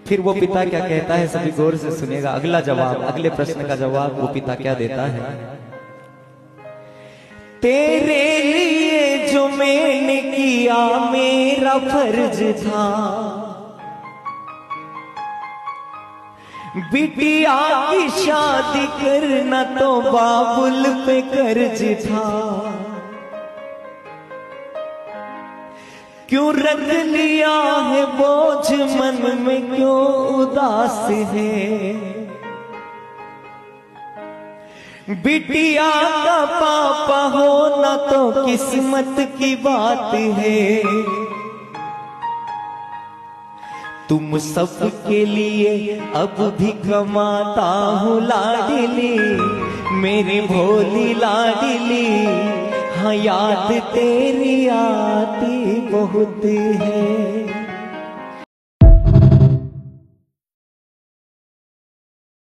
फिर वो पिता क्या कहता है, सभी गौर से सुनेगा। अगला जवाब, अगले प्रश्न का जवाब वो पिता क्या देता है। तेरे लिए जो मैंने किया मेरा फर्ज था, बिटिया की शादी करना तो बाबुल पे कर्ज था। क्यों रख लिया है बोझ मन में, क्यों उदास है। बिटिया का पापा होना तो किस्मत की बात है। तुम सबके लिए अब भी कमाता हूँ लाडली, मेरी भोली लाडली। हाँ याद तेरी आती बहुत है।